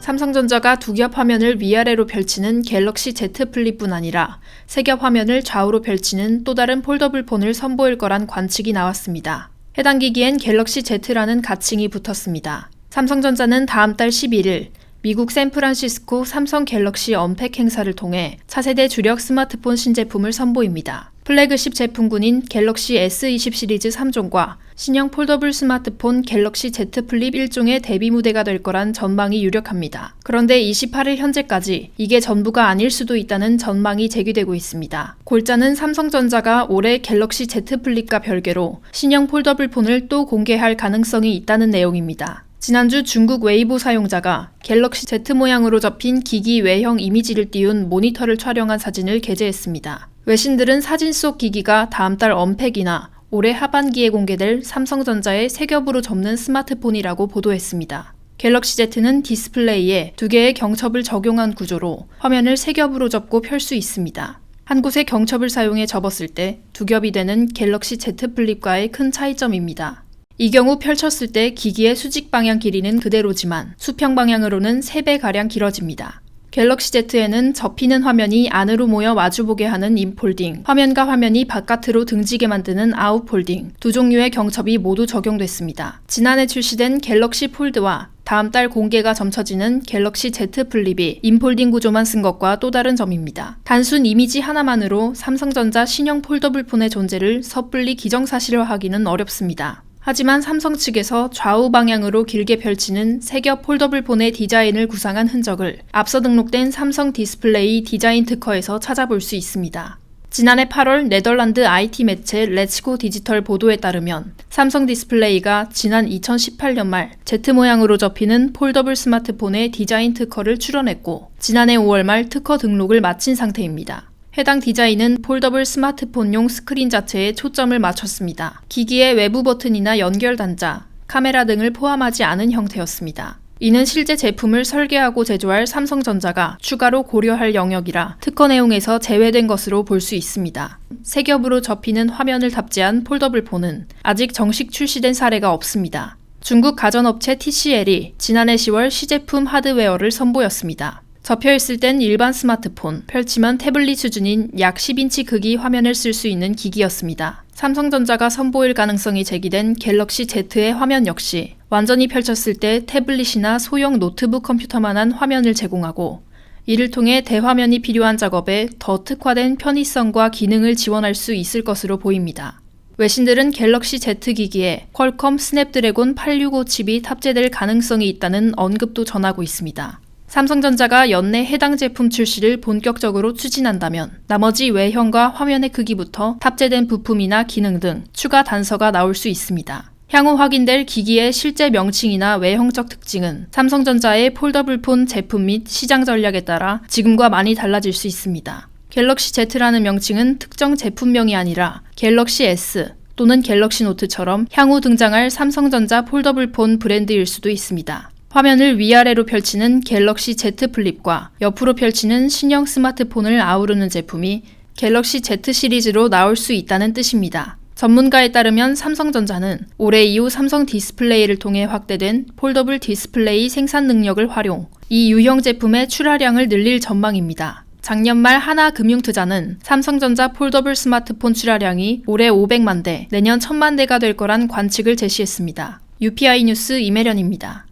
삼성전자가 두 겹 화면을 위아래로 펼치는 갤럭시 Z 플립뿐 아니라 세 겹 화면을 좌우로 펼치는 또 다른 폴더블 폰을 선보일 거란 관측이 나왔습니다. 해당 기기엔 갤럭시 Z라는 가칭이 붙었습니다. 삼성전자는 다음 달 11일 미국 샌프란시스코 삼성 갤럭시 언팩 행사를 통해 차세대 주력 스마트폰 신제품을 선보입니다. 플래그십 제품군인 갤럭시 S20 시리즈 3종과 신형 폴더블 스마트폰 갤럭시 Z 플립 1종의 데뷔 무대가 될 거란 전망이 유력합니다. 그런데 28일 현재까지 이게 전부가 아닐 수도 있다는 전망이 제기되고 있습니다. 골자는 삼성전자가 올해 갤럭시 Z 플립과 별개로 신형 폴더블 폰을 또 공개할 가능성이 있다는 내용입니다. 지난주 중국 웨이보 사용자가 갤럭시 Z 모양으로 접힌 기기 외형 이미지를 띄운 모니터를 촬영한 사진을 게재했습니다. 외신들은 사진 속 기기가 다음 달 언팩이나 올해 하반기에 공개될 삼성전자의 세 겹으로 접는 스마트폰이라고 보도했습니다. 갤럭시 Z는 디스플레이에 두 개의 경첩을 적용한 구조로 화면을 세 겹으로 접고 펼 수 있습니다. 한 곳에 경첩을 사용해 접었을 때 두 겹이 되는 갤럭시 Z 플립과의 큰 차이점입니다. 이 경우 펼쳤을 때 기기의 수직 방향 길이는 그대로지만 수평 방향으로는 3배가량 길어집니다. 갤럭시 Z에는 접히는 화면이 안으로 모여 마주보게 하는 인폴딩, 화면과 화면이 바깥으로 등지게 만드는 아웃폴딩, 두 종류의 경첩이 모두 적용됐습니다. 지난해 출시된 갤럭시 폴드와 다음 달 공개가 점쳐지는 갤럭시 Z 플립이 인폴딩 구조만 쓴 것과 또 다른 점입니다. 단순 이미지 하나만으로 삼성전자 신형 폴더블 폰의 존재를 섣불리 기정사실화하기는 어렵습니다. 하지만 삼성 측에서 좌우 방향으로 길게 펼치는 세 겹 폴더블 폰의 디자인을 구상한 흔적을 앞서 등록된 삼성 디스플레이 디자인 특허에서 찾아볼 수 있습니다. 지난해 8월 네덜란드 IT 매체 렛츠고 디지털 보도에 따르면 삼성 디스플레이가 지난 2018년 말 Z 모양으로 접히는 폴더블 스마트폰의 디자인 특허를 출원했고 지난해 5월 말 특허 등록을 마친 상태입니다. 해당 디자인은 폴더블 스마트폰용 스크린 자체에 초점을 맞췄습니다. 기기의 외부 버튼이나 연결 단자, 카메라 등을 포함하지 않은 형태였습니다. 이는 실제 제품을 설계하고 제조할 삼성전자가 추가로 고려할 영역이라 특허 내용에서 제외된 것으로 볼 수 있습니다. 세 겹으로 접히는 화면을 탑재한 폴더블 폰은 아직 정식 출시된 사례가 없습니다. 중국 가전업체 TCL이 지난해 10월 시제품 하드웨어를 선보였습니다. 접혀있을 땐 일반 스마트폰, 펼치면 태블릿 수준인 약 10인치 크기 화면을 쓸 수 있는 기기였습니다. 삼성전자가 선보일 가능성이 제기된 갤럭시 Z의 화면 역시 완전히 펼쳤을 때 태블릿이나 소형 노트북 컴퓨터만한 화면을 제공하고 이를 통해 대화면이 필요한 작업에 더 특화된 편의성과 기능을 지원할 수 있을 것으로 보입니다. 외신들은 갤럭시 Z 기기에 퀄컴 스냅드래곤 865 칩이 탑재될 가능성이 있다는 언급도 전하고 있습니다. 삼성전자가 연내 해당 제품 출시를 본격적으로 추진한다면 나머지 외형과 화면의 크기부터 탑재된 부품이나 기능 등 추가 단서가 나올 수 있습니다. 향후 확인될 기기의 실제 명칭이나 외형적 특징은 삼성전자의 폴더블폰 제품 및 시장 전략에 따라 지금과 많이 달라질 수 있습니다. 갤럭시 Z라는 명칭은 특정 제품명이 아니라 갤럭시 S 또는 갤럭시 노트처럼 향후 등장할 삼성전자 폴더블폰 브랜드일 수도 있습니다. 화면을 위아래로 펼치는 갤럭시 Z 플립과 옆으로 펼치는 신형 스마트폰을 아우르는 제품이 갤럭시 Z 시리즈로 나올 수 있다는 뜻입니다. 전문가에 따르면 삼성전자는 올해 이후 삼성 디스플레이를 통해 확대된 폴더블 디스플레이 생산 능력을 활용, 이 유형 제품의 출하량을 늘릴 전망입니다. 작년 말 하나금융투자는 삼성전자 폴더블 스마트폰 출하량이 올해 500만 대, 내년 1000만 대가 될 거란 관측을 제시했습니다. UPI 뉴스 임혜련입니다.